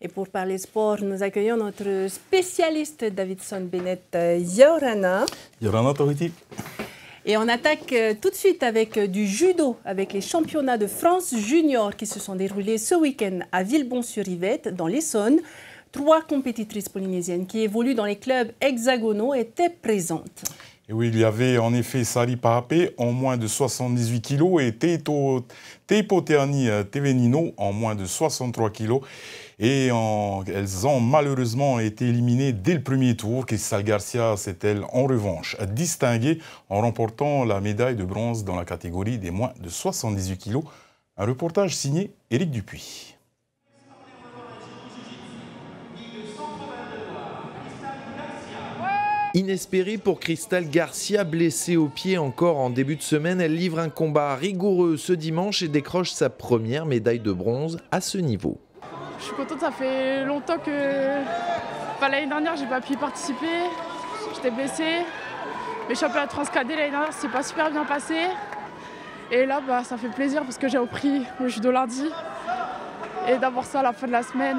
Et pour parler sport, nous accueillons notre spécialiste Davidson Bennett Yorana. Yorana Toriti. Et on attaque tout de suite avec du judo, avec les championnats de France junior qui se sont déroulés ce week-end à Villebon-sur-Yvette, dans l'Essonne. 3 compétitrices polynésiennes qui évoluent dans les clubs hexagonaux étaient présentes. Et oui, il y avait en effet Sari Paapé en moins de 78 kg et Teipo Teani Tevenino en moins de 63 kg. Et elles ont malheureusement été éliminées dès le premier tour. Cristal Garcia s'est, elle, en revanche, distinguée en remportant la médaille de bronze dans la catégorie des moins de 78 kg. Un reportage signé Éric Dupuis. Inespérée pour Cristal Garcia, blessée au pied encore en début de semaine, elle livre un combat rigoureux ce dimanche et décroche sa première médaille de bronze à ce niveau. Je suis contente, ça fait longtemps que... l'année dernière, j'ai pas pu y participer, j'étais blessée. Les championnats de France cadet l'année dernière, c'est pas super bien passé. Et là, ça fait plaisir parce que j'ai repris le judo lundi. Et d'avoir ça à la fin de la semaine,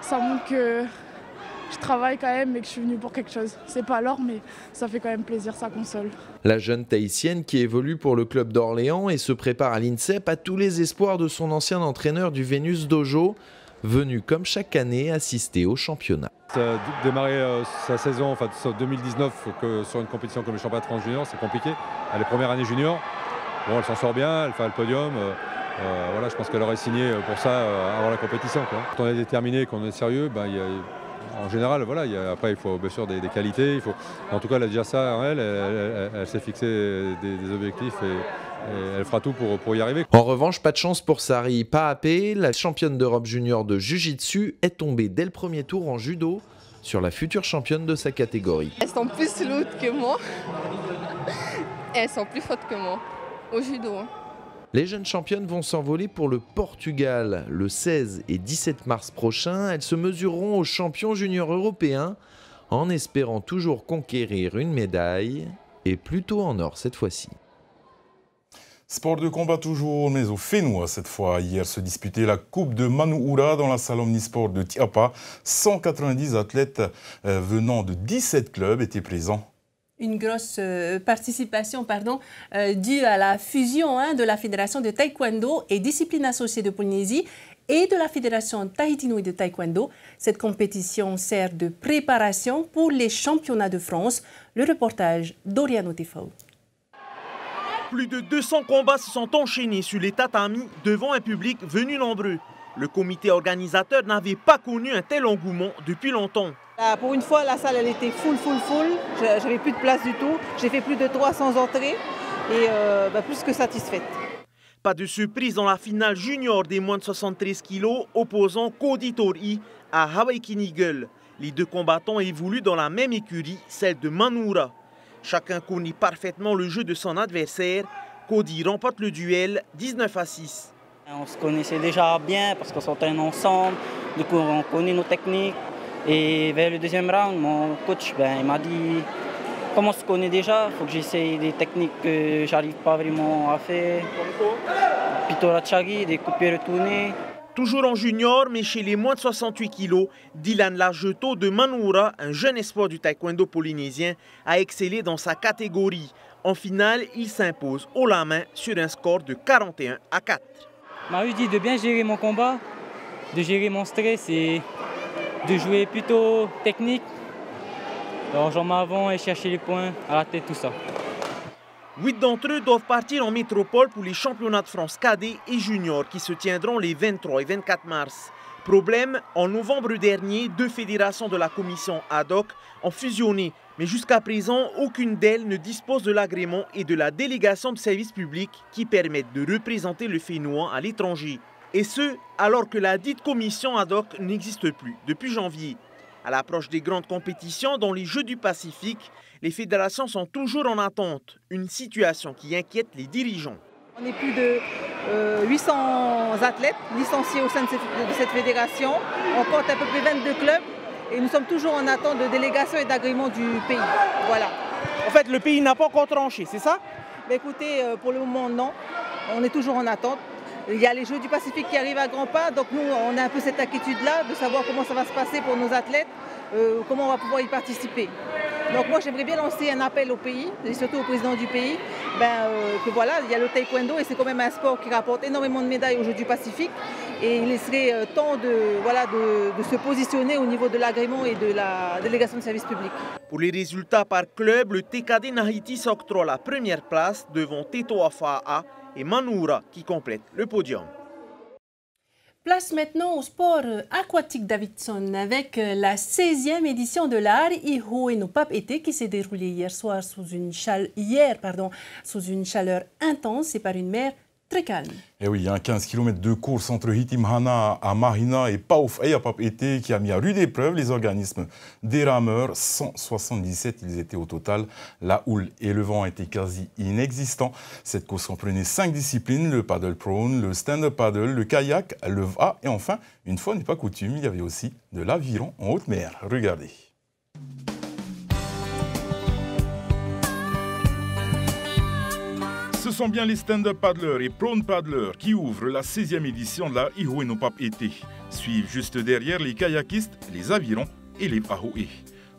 ça montre que je travaille quand même et que je suis venue pour quelque chose. C'est pas l'or, mais ça fait quand même plaisir, ça console. La jeune Tahitienne qui évolue pour le club d'Orléans et se prépare à l'INSEP a tous les espoirs de son ancien entraîneur du Vénus Dojo, venu comme chaque année assister au championnat. Démarrer sa saison, enfin 2019, sur une compétition comme le championnat de France junior, c'est compliqué. Elle est première année junior, bon, elle s'en sort bien, elle fait le podium. Voilà, je pense qu'elle aurait signé pour ça avant la compétition, quoi. Quand on est déterminé, quand on est sérieux, en général, voilà, après il faut bien sûr des qualités. En tout cas, elle a déjà ça en elle. Elle s'est fixé des objectifs et elle fera tout pour y arriver. En revanche, pas de chance pour Sari Paapé. La championne d'Europe junior de Jiu-Jitsu est tombée dès le premier tour en judo sur la future championne de sa catégorie. Elles sont plus lourdes que moi. Elles sont plus fortes que moi au judo. Les jeunes championnes vont s'envoler pour le Portugal le 16 et 17 mars prochain. Elles se mesureront aux champions juniors européens en espérant toujours conquérir une médaille et plutôt en or cette fois-ci. Sport de combat toujours, mais au Fénois cette fois. Hier se disputait la Coupe de Manuhura dans la salle omnisport de Tiapa. 190 athlètes venant de 17 clubs étaient présents. Une grosse participation due à la fusion de la Fédération de Taekwondo et discipline associée de Polynésie et de la Fédération tahitinoise de Taekwondo. Cette compétition sert de préparation pour les championnats de France. Le reportage d'Oriano Tifao. Plus de 200 combats se sont enchaînés sur les tatamis devant un public venu nombreux. Le comité organisateur n'avait pas connu un tel engouement depuis longtemps. Pour une fois, la salle elle était full. J'avais plus de place du tout. J'ai fait plus de 300 entrées et plus que satisfaite. Pas de surprise dans la finale junior des moins de 73 kg opposant Cody Tori à Hawaii Eagle. Les deux combattants évoluent dans la même écurie, celle de Manuhura. Chacun connaît parfaitement le jeu de son adversaire. Cody remporte le duel 19-6. On se connaissait déjà bien parce qu'on s'entraîne ensemble, du coup on connaît nos techniques. Et vers le deuxième round, mon coach il m'a dit, comme on se connaît déjà, il faut que j'essaye des techniques que j'arrive pas vraiment à faire. Pitorachagi, des coups de pied retournés. Toujours en junior, mais chez les moins de 68 kg, Dylan Largeto de Manuhura, un jeune espoir du taekwondo polynésien, a excellé dans sa catégorie. En finale, il s'impose haut la main sur un score de 41-4. M'a dit de bien gérer mon combat, de gérer mon stress et de jouer plutôt technique. Alors j'en m'avance et chercher les points à la tête, tout ça. 8 d'entre eux doivent partir en métropole pour les championnats de France cadets et juniors qui se tiendront les 23 et 24 mars. Problème, en novembre dernier, 2 fédérations de la commission ad hoc ont fusionné. Mais jusqu'à présent, aucune d'elles ne dispose de l'agrément et de la délégation de service public qui permettent de représenter le Fénois à l'étranger. Et ce, alors que la dite commission ad hoc n'existe plus depuis janvier. À l'approche des grandes compétitions dans les Jeux du Pacifique, les fédérations sont toujours en attente. Une situation qui inquiète les dirigeants. On est plus de 800 athlètes licenciés au sein de cette fédération. On compte à peu près 22 clubs et nous sommes toujours en attente de délégation et d'agrément du pays. Voilà. En fait, le pays n'a pas encore tranché, c'est ça? Écoutez, pour le moment, non. On est toujours en attente. Il y a les Jeux du Pacifique qui arrivent à grands pas, donc nous, on a un peu cette inquiétude-là de savoir comment ça va se passer pour nos athlètes, comment on va pouvoir y participer. Donc moi, j'aimerais bien lancer un appel au pays, et surtout au président du pays, que voilà, il y a le taekwondo et c'est quand même un sport qui rapporte énormément de médailles aux Jeux du Pacifique. Et il serait temps de se positionner au niveau de l'agrément et de la délégation de service public. Pour les résultats par club, le TKD Nahiti s'octroie la première place devant Teto Afaa et Manoura qui complète le podium. Place maintenant au sport aquatique Davidson avec la 16e édition de l'Ar Iho et Nopap été qui s'est déroulée hier soir sous une chaleur intense et par une mer très calme. Et oui, il y a 15 km de course entre Hitimhana à Marina et Pauf Ayapap été qui a mis à rude épreuve les organismes des rameurs. 177, ils étaient au total. La houle et le vent étaient quasi inexistants. Cette course comprenait 5 disciplines, le paddle prone, le stand-up paddle, le kayak, le VA et enfin, une fois n'est pas coutume, il y avait aussi de l'aviron en haute mer. Regardez. Ce sont bien les stand-up paddlers et prone paddlers qui ouvrent la 16e édition de la Iho et Nopap été. Suivent juste derrière les kayakistes, les avirons et les ahoe.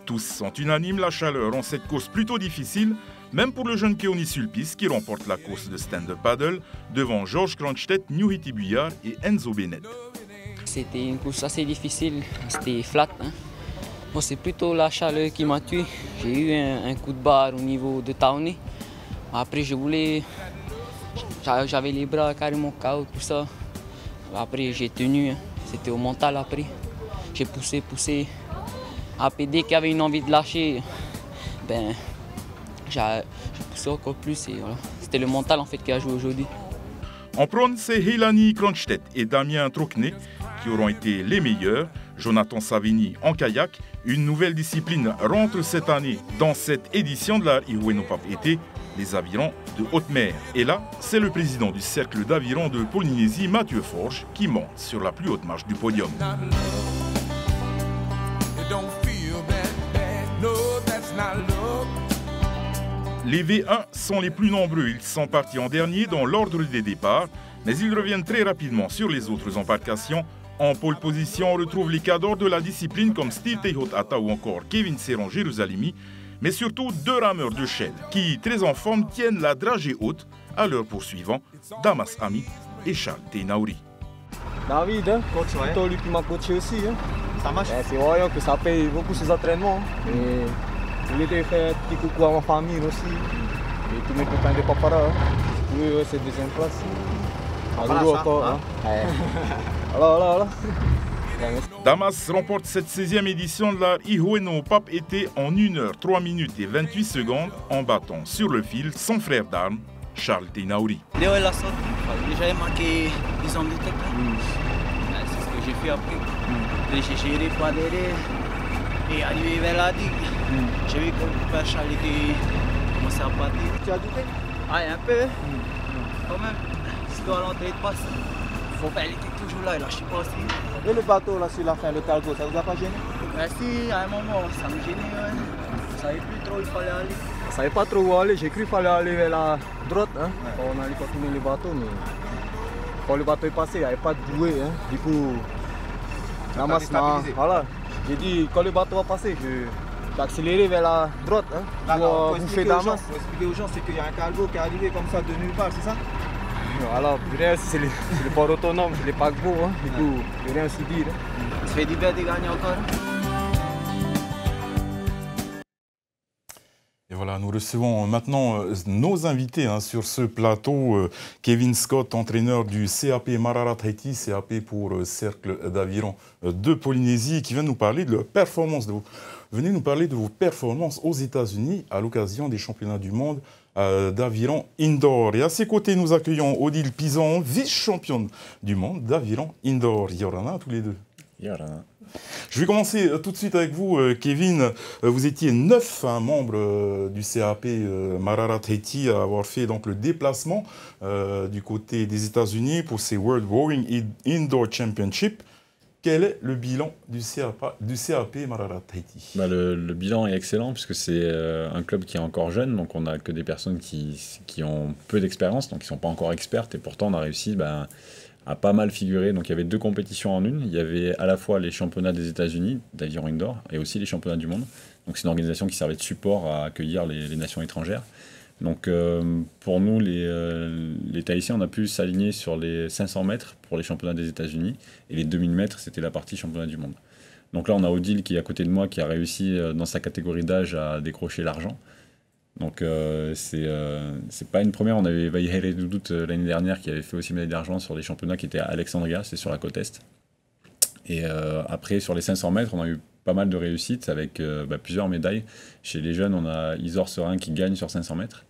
Tous sont unanimes, la chaleur en cette course plutôt difficile, même pour le jeune Keoni Sulpice qui remporte la course de stand-up paddle devant Georges Kronstedt, Newhiti Buyard et Enzo Bennett. C'était une course assez difficile, c'était flat. Bon, c'est plutôt la chaleur qui m'a tué. J'ai eu un coup de barre au niveau de Taoné. Après, j'avais les bras carrément KO, tout ça. Après, j'ai tenu, c'était au mental après. J'ai poussé. Après, dès qu'il y avait une envie de lâcher, j'ai poussé encore plus et voilà. C'était le mental en fait qui a joué aujourd'hui. En prône, c'est Helani Kronstedt et Damien Trocnet qui auront été les meilleurs. Jonathan Savigny en kayak. Une nouvelle discipline rentre cette année dans cette édition de la Iho et Nopap été. Les avirons de haute mer. Et là, c'est le président du cercle d'avirons de Polynésie, Mathieu Forge, qui monte sur la plus haute marche du podium. Les V1 sont les plus nombreux. Ils sont partis en dernier dans l'ordre des départs, mais ils reviennent très rapidement sur les autres embarcations. En pole position, on retrouve les cadors de la discipline comme Steve Tehot Atta ou encore Kevin Serron Jérusalemi, mais surtout 2 rameurs de chaîne qui, très en forme, tiennent la dragée haute à leur poursuivant, Damas Ami et Charles Teinauri. David, coach, c'est plutôt lui qui m'a coaché aussi. Ça marche. C'est vrai que ça paye beaucoup ses entraînements. Et je voulais faire un petit coucou à ma famille aussi. Et tous mes copains de Papara. Oui, c'est deuxième place. Encore. Voilà. Damas remporte cette 16e édition de la Iho et Nopap été en 1 h 3 minutes et 28 secondes en battant sur le fil son frère d'armes, Charles Teinauri. Déjà, j'ai marqué 10 ans de tête. C'est ce que j'ai fait après. J'ai géré pas derrière et arrivé vers la digue. J'ai vu que le père Charles était commencé à battre. Tu as douté? Un peu. Quand même, si tu dois l'entrée de passe. Elle était toujours là, il lâchait pas aussi. Et le bateau là sur la fin, le cargo, ça vous a pas gêné? Si, à un moment, ça me gênait. Je savais plus trop où il fallait aller. Je savais pas trop où aller, j'ai cru qu'il fallait aller vers la droite. On allait continuer le bateau, mais quand le bateau est passé, il n'y avait pas de bouée. Du coup, la masse m'a... Voilà, j'ai dit quand le bateau va passer, j'ai accéléré vers la droite pour bouffer Damas. Pour expliquer aux gens, c'est qu'il y a un cargo qui est arrivé comme ça de nulle part, c'est ça? Alors, c'est le port autonome, c'est les paquebots, du coup, je n'ai rien à dire. Ça fait du bien de gagner encore. Et voilà, nous recevons maintenant nos invités sur ce plateau. Kevin Scott, entraîneur du CAP Mararat Haiti, CAP pour Cercle d'Aviron de Polynésie, qui vient nous parler de leur performance. Venez nous parler de vos performances aux États-Unis à l'occasion des championnats du monde d'aviron indoor. Et à ses côtés, nous accueillons Odile Pizon, vice-championne du monde d'aviron indoor. Yorana, tous les deux. Yorana. Je vais commencer tout de suite avec vous, Kevin. Vous étiez 9 membres du CAP Mararat Haiti à avoir fait donc, le déplacement du côté des États-Unis pour ces World Rowing Indoor Championship. Quel est le bilan du CAP Marara Tahiti? Le bilan est excellent puisque c'est un club qui est encore jeune, donc on n'a que des personnes qui ont peu d'expérience, donc qui ne sont pas encore expertes, et pourtant on a réussi à pas mal figurer. Donc il y avait 2 compétitions en une, il y avait à la fois les championnats des États-Unis d'aviron indoor et aussi les championnats du monde. Donc c'est une organisation qui servait de support à accueillir les nations étrangères. Donc pour nous, les Tahitiens, on a pu s'aligner sur les 500 mètres pour les championnats des États-Unis et les 2000 mètres, c'était la partie championnat du monde. Donc là, on a Odile qui est à côté de moi, qui a réussi dans sa catégorie d'âge à décrocher l'argent. Donc c'est pas une première, on avait Vaïhere Doudout l'année dernière qui avait fait aussi médaille d'argent sur les championnats qui étaient à Alexandria, c'est sur la côte Est. Et après, sur les 500 mètres, on a eu pas mal de réussites avec plusieurs médailles. Chez les jeunes, on a Isor Serin qui gagne sur 500 mètres.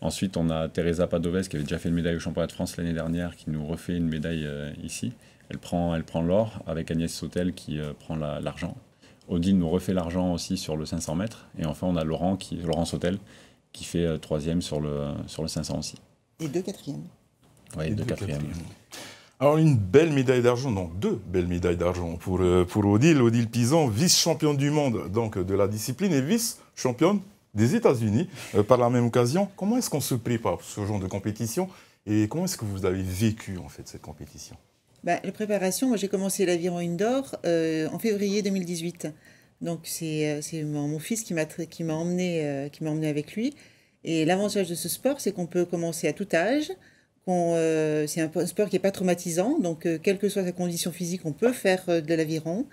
Ensuite, on a Teresa Padovez qui avait déjà fait une médaille au championnat de France l'année dernière, qui nous refait une médaille ici. Elle prend l'or avec Agnès Sautel qui prend l'argent. Odile nous refait l'argent aussi sur le 500 mètres. Et enfin, on a Laurent Sautel qui fait 3e sur le 500 aussi. Et 2 quatrièmes. Oui, 2 quatrièmes. Alors une belle médaille d'argent, non, 2 belles médailles d'argent pour Odile Pizan, vice-championne du monde donc, de la discipline et vice-championne des États-Unis par la même occasion. Comment est-ce qu'on se prépare pour ce genre de compétition et comment est-ce que vous avez vécu en fait cette compétition? La préparation, moi j'ai commencé l'aviron indoor en février 2018. Donc c'est mon fils qui m'a emmené avec lui. Et l'avantage de ce sport, c'est qu'on peut commencer à tout âge. C'est un sport qui n'est pas traumatisant, donc quelle que soit sa condition physique, on peut faire de l'aviron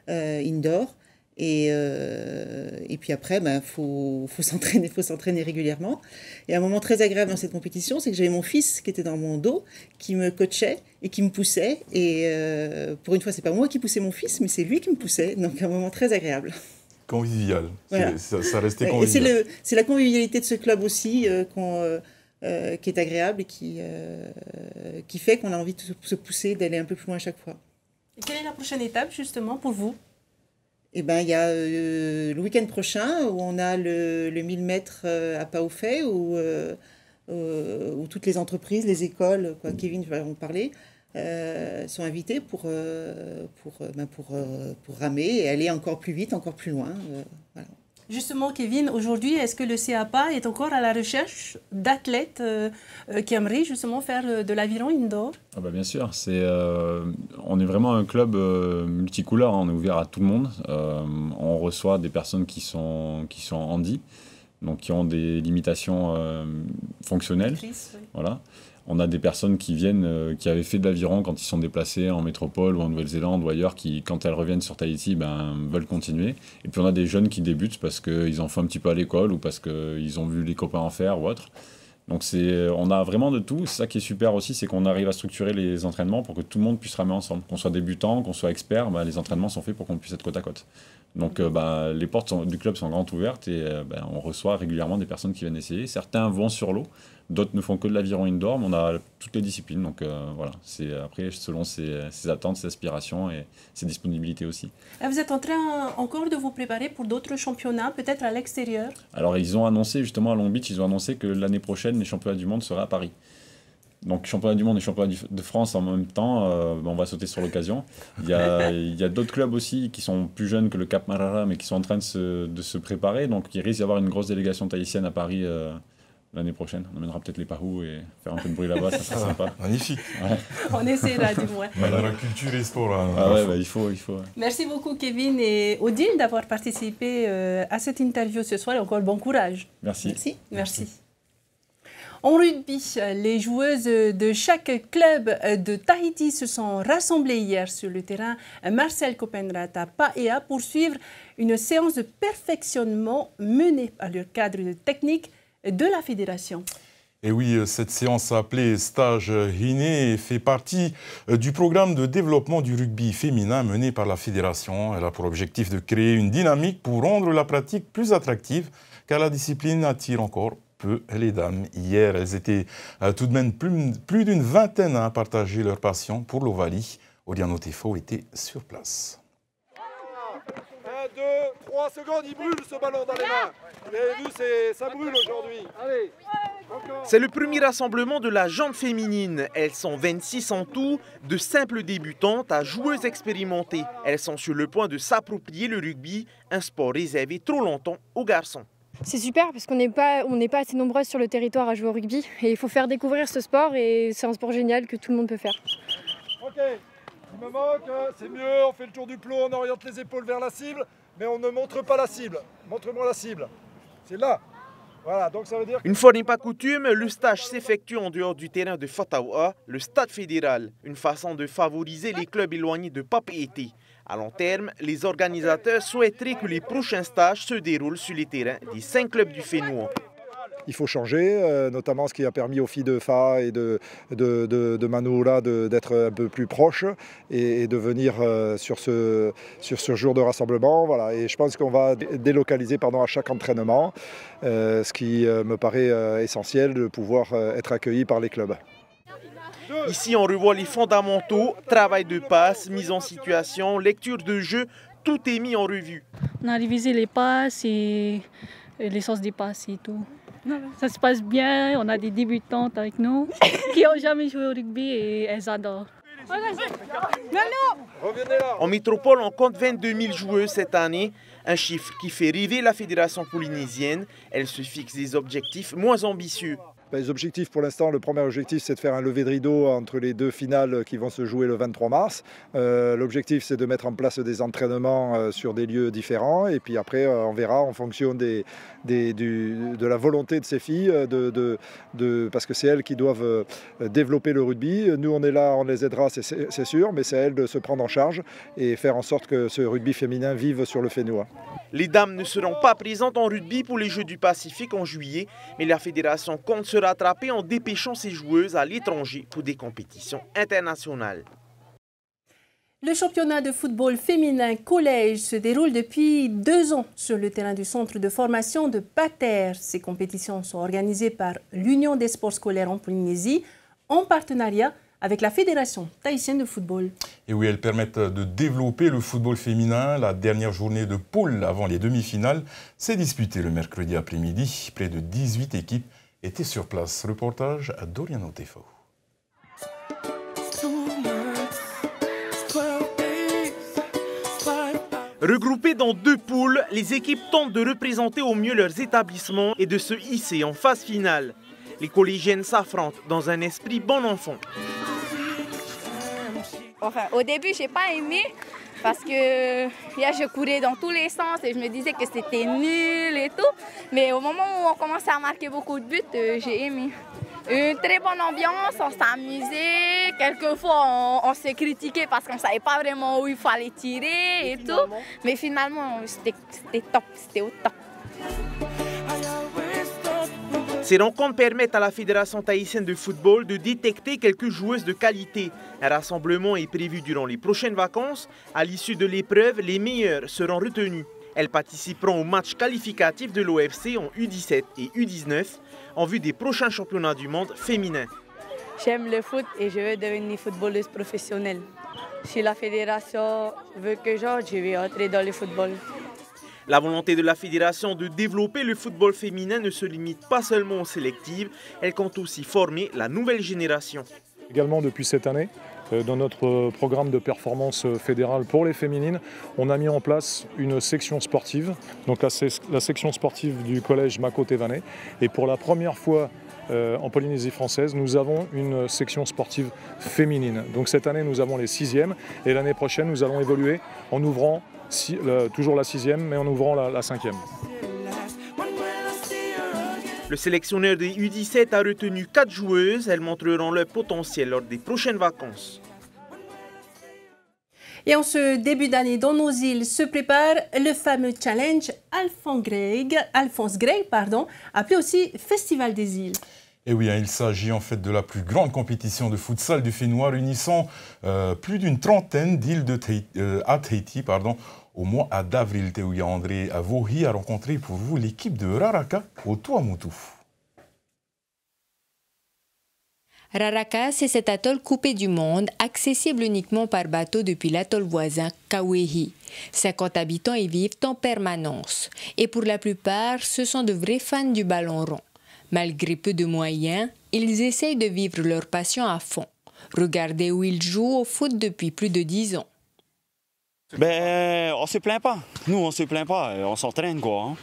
indoor. Et puis après, faut s'entraîner régulièrement. Et un moment très agréable dans cette compétition, c'est que j'avais mon fils qui était dans mon dos, qui me coachait et qui me poussait. Et pour une fois, c'est pas moi qui poussais mon fils, mais c'est lui qui me poussait. Donc un moment très agréable. Convivial. Voilà. Ça restait convivial. Et c'est la convivialité de ce club aussi qui est agréable et qui fait qu'on a envie de se pousser, d'aller un peu plus loin à chaque fois. Et quelle est la prochaine étape justement pour vous? Eh ben, il y a le week-end prochain où on a le 1000 mètres à Paoufet où toutes les entreprises, les écoles, Kevin va en parler, sont invités pour ramer et aller encore plus vite, encore plus loin. Voilà. Justement, Kevin, aujourd'hui, est-ce que le CAPA est encore à la recherche d'athlètes qui aimeraient justement faire de l'aviron indoor? Bien sûr, on est vraiment un club multicouleur, on est ouvert à tout le monde. On reçoit des personnes qui sont handi, donc qui ont des limitations fonctionnelles. Voilà. On a des personnes qui viennent, qui avaient fait de l'aviron quand ils sont déplacés en métropole ou en Nouvelle-Zélande ou ailleurs, qui, quand elles reviennent sur Tahiti, veulent continuer. Et puis on a des jeunes qui débutent parce qu'ils en font un petit peu à l'école ou parce qu'ils ont vu les copains en faire ou autre. Donc on a vraiment de tout. C'est ça qui est super aussi, c'est qu'on arrive à structurer les entraînements pour que tout le monde puisse ramer ensemble. Qu'on soit débutant, qu'on soit expert, les entraînements sont faits pour qu'on puisse être côte à côte. Donc les portes du club sont grandes ouvertes et on reçoit régulièrement des personnes qui viennent essayer. Certains vont sur l'eau, d'autres ne font que de l'aviron indoor, mais on a toutes les disciplines. Donc voilà, c'est après selon ses attentes, ses aspirations et ses disponibilités aussi. Et vous êtes en train encore de vous préparer pour d'autres championnats, peut-être à l'extérieur? Alors ils ont annoncé justement à Long Beach, ils ont annoncé que l'année prochaine, les championnats du monde seraient à Paris. Donc championnat du monde et championnat de France en même temps, on va sauter sur l'occasion. Il y a d'autres clubs aussi qui sont plus jeunes que le Cap Marara, mais qui sont en train de se préparer. Donc il risque d'y avoir une grosse délégation tahitienne à Paris l'année prochaine. On amènera peut-être les Pahous et faire un peu de bruit là-bas, ça serait sympa. Magnifique. Ouais. On essaiera du moins. Dans la culture et sport. Il faut. Merci beaucoup Kevin et Odile d'avoir participé à cette interview ce soir et encore bon courage. Merci. En rugby, les joueuses de chaque club de Tahiti se sont rassemblées hier sur le terrain Marcel Copenrath à Paea pour suivre une séance de perfectionnement menée par le cadre technique de la fédération. Et oui, cette séance appelée Stage Hiné fait partie du programme de développement du rugby féminin mené par la fédération. Elle a pour objectif de créer une dynamique pour rendre la pratique plus attractive, car la discipline attire encore peu les dames. Hier, elles étaient tout de même plus d'une vingtaine à partager leur passion pour l'Ovalie. Oriano Tefo était sur place. 1, 2, 3 secondes, il brûle ce ballon dans les mains. Vous avez vu, ça brûle aujourd'hui. Allez, encore. C'est le premier rassemblement de la jante féminine. Elles sont 26 en tout, de simples débutantes à joueuses expérimentées. Elles sont sur le point de s'approprier le rugby, un sport réservé trop longtemps aux garçons. C'est super parce qu'on n'est pas assez nombreuses sur le territoire à jouer au rugby. Et il faut faire découvrir ce sport et c'est un sport génial que tout le monde peut faire. Ok, il me manque, c'est mieux, on fait le tour du plot, on oriente les épaules vers la cible, mais on ne montre pas la cible. Montre-moi la cible. C'est là. Voilà, donc ça veut dire... Une fois n'est pas coutume, le stage s'effectue en dehors du terrain de Fatawa, le stade fédéral. Une façon de favoriser les clubs éloignés de Papeete. À long terme, les organisateurs souhaiteraient que les prochains stages se déroulent sur les terrains des 5 clubs du Fénois. Il faut changer, notamment ce qui a permis aux filles de Fa et de Manoura d'être un peu plus proches et de venir sur ce jour de rassemblement. Voilà. Et je pense qu'on va délocaliser à chaque entraînement, ce qui me paraît essentiel de pouvoir être accueilli par les clubs. Ici, on revoit les fondamentaux, travail de passe, mise en situation, lecture de jeu, tout est mis en revue. On a révisé les passes et les sens des passes et tout. Ça se passe bien, on a des débutantes avec nous qui n'ont jamais joué au rugby et elles adorent. En métropole, on compte 22 000 joueuses cette année, un chiffre qui fait rêver la fédération polynésienne. Elle se fixe des objectifs moins ambitieux. Les objectifs pour l'instant, le premier objectif c'est de faire un lever de rideau entre les 2 finales qui vont se jouer le 23 mars. L'objectif c'est de mettre en place des entraînements sur des lieux différents et puis après on verra en fonction de la volonté de ces filles, parce que c'est elles qui doivent développer le rugby. Nous on est là, on les aidera c'est sûr, mais c'est à elles de se prendre en charge et faire en sorte que ce rugby féminin vive sur le Fénois. Les dames ne seront pas présentes en rugby pour les Jeux du Pacifique en juillet, mais la fédération compte se rattraper en dépêchant ses joueuses à l'étranger pour des compétitions internationales. Le championnat de football féminin collège se déroule depuis 2 ans sur le terrain du centre de formation de Pater. Ces compétitions sont organisées par l'Union des sports scolaires en Polynésie en partenariat avec la Fédération tahitienne de football. Et oui, elles permettent de développer le football féminin. La dernière journée de poule avant les demi-finales s'est disputée le mercredi après-midi. Près de 18 équipes étaient sur place. Reportage à Doriano Tefo. Regroupées dans 2 poules, les équipes tentent de représenter au mieux leurs établissements et de se hisser en phase finale. Les collégiennes s'affrontent dans un esprit bon enfant. Enfin, au début, j'ai pas aimé parce que je courais dans tous les sens et je me disais que c'était nul et tout. Mais au moment où on commençait à marquer beaucoup de buts, j'ai aimé. Une très bonne ambiance, on s'amusait. Quelquefois, on s'est critiqué parce qu'on ne savait pas vraiment où il fallait tirer et tout. Mais finalement, c'était top, c'était au top. Ces rencontres permettent à la Fédération tahitienne de football de détecter quelques joueuses de qualité. Un rassemblement est prévu durant les prochaines vacances. À l'issue de l'épreuve, les meilleures seront retenues. Elles participeront au match qualificatif de l'OFC en U17 et U19 en vue des prochains championnats du monde féminins. J'aime le foot et je veux devenir footballeuse professionnelle. Si la fédération veut que je vais entrer dans le football. La volonté de la fédération de développer le football féminin ne se limite pas seulement aux sélectives, elle compte aussi former la nouvelle génération. Également depuis cette année, dans notre programme de performance fédérale pour les féminines, on a mis en place une section sportive, donc la section sportive du collège Mako Tevane. Et pour la première fois en Polynésie française, nous avons une section sportive féminine. Donc cette année, nous avons les 6e et l'année prochaine, nous allons évoluer en ouvrant toujours la 6e, mais en ouvrant la 5e. Le sélectionneur des U17 a retenu 4 joueuses. Elles montreront leur potentiel lors des prochaines vacances. Et en ce début d'année, dans nos îles, se prépare le fameux challenge Alphonse Gray, appelé aussi Festival des îles. Et oui, il s'agit en fait de la plus grande compétition de futsal du Fénois réunissant plus d'une trentaine d'îles à Tahiti. Au mois d'avril, Théouya André Avohi a rencontré pour vous l'équipe de Raraka au Tuamotu. Raraka, c'est cet atoll coupé du monde, accessible uniquement par bateau depuis l'atoll voisin Kauehi. 50 habitants y vivent en permanence. Et pour la plupart, ce sont de vrais fans du ballon rond. Malgré peu de moyens, ils essayent de vivre leur passion à fond. Regardez où ils jouent au foot depuis plus de 10 ans. Ben, on se plaint pas. Nous, on se plaint pas. On s'entraîne, quoi. Hein.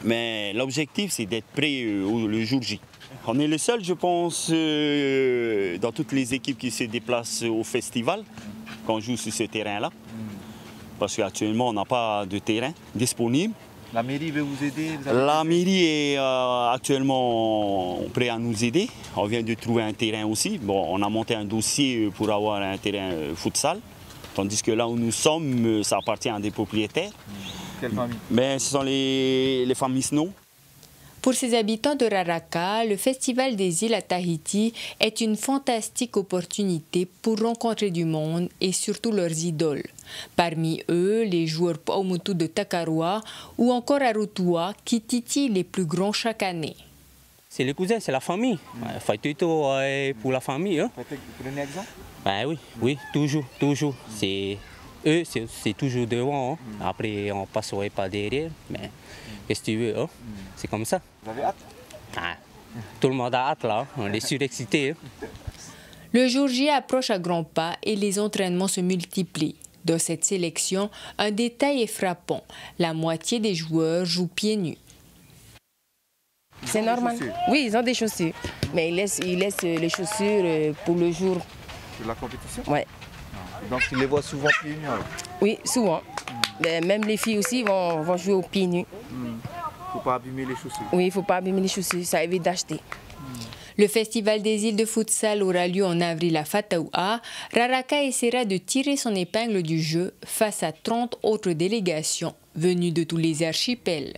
Mais l'objectif, c'est d'être prêt le jour J. On est le seul, je pense, dans toutes les équipes qui se déplacent au festival, qu'on joue sur ce terrain-là. Parce qu'actuellement, on n'a pas de terrain disponible. La mairie veut vous aider? La mairie est actuellement prête à nous aider. On vient de trouver un terrain aussi. Bon, on a monté un dossier pour avoir un terrain futsal. Tandis que là où nous sommes, ça appartient à des propriétaires. Quelle famille? Mais ce sont les familles Snow. Pour ces habitants de Raraka, le Festival des îles à Tahiti est une fantastique opportunité pour rencontrer du monde et surtout leurs idoles. Parmi eux, les joueurs Paumotu de Takaroa ou encore Arutua qui titillent les plus grands chaque année. C'est les cousins, c'est la famille. Il faut tout pour la famille. Hein. Vous prenez un exemple? Ben oui, toujours. Eux, c'est toujours devant. Hein. Après, on passerait pas derrière. Mais qu'est-ce que tu veux? Hein. C'est comme ça. Vous avez hâte? Tout le monde a hâte là. On est surexcités. Hein. Le jour J approche à grands pas et les entraînements se multiplient. Dans cette sélection, un détail est frappant. La moitié des joueurs jouent pieds nus. C'est normal. Oui, ils ont des chaussures. Mais ils laissent les chaussures pour le jour. De la compétition? Oui. Donc tu les vois souvent pieds nus? Oui, souvent. Mais même les filles aussi vont jouer aux pieds nus. Il ne faut pas abîmer les chaussures? Oui, il ne faut pas abîmer les chaussures. Ça évite d'acheter. Le Festival des îles de futsal aura lieu en avril à Fataoua. Raraka essaiera de tirer son épingle du jeu face à 30 autres délégations venues de tous les archipels.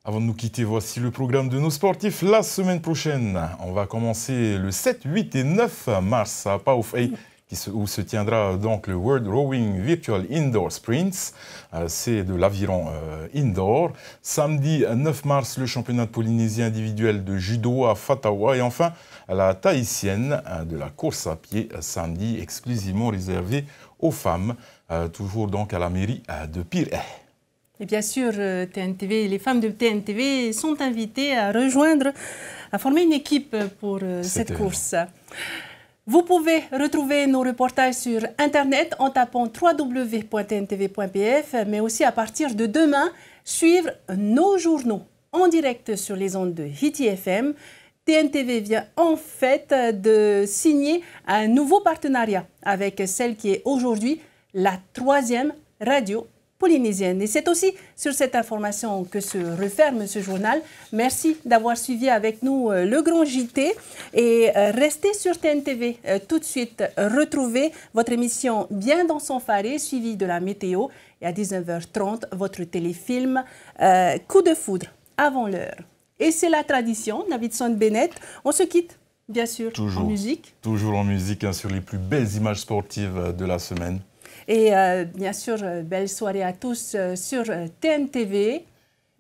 Avant de nous quitter, voici le programme de nos sportifs. La semaine prochaine, on va commencer le 7, 8 et 9 mars à Paufei, où se tiendra donc le World Rowing Virtual Indoor Sprints. C'est de l'aviron indoor. Samedi 9 mars, le championnat polynésien individuel de judo à Fataoua. Et enfin, la tahitienne de la course à pied, samedi exclusivement réservée aux femmes, toujours donc à la mairie de Pirée. Et bien sûr, TNTV, les femmes de TNTV sont invitées à former une équipe pour cette course. Vous pouvez retrouver nos reportages sur Internet en tapant www.tntv.pf, mais aussi à partir de demain, suivre nos journaux en direct sur les ondes de Hiti FM. TNTV vient en fait de signer un nouveau partenariat avec celle qui est aujourd'hui la 3e radio polynésienne. Et c'est aussi sur cette information que se referme ce journal. Merci d'avoir suivi avec nous le Grand JT et restez sur TNTV. Tout de suite, retrouvez votre émission Bien dans son faré, suivie de la météo. Et à 19h30, votre téléfilm Coup de foudre avant l'heure. Et c'est la tradition, Davidson Bennett. On se quitte, bien sûr, en musique. Toujours en musique, hein, sur les plus belles images sportives de la semaine. Et bien sûr, belle soirée à tous sur TNTV.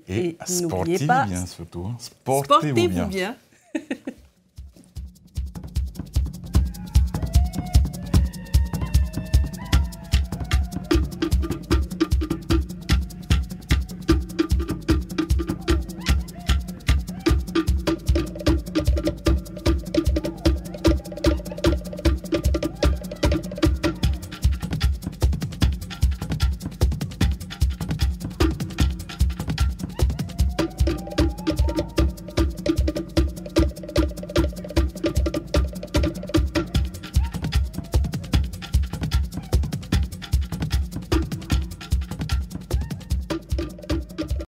Et n'oubliez pas, bien surtout. Sportez-vous bien.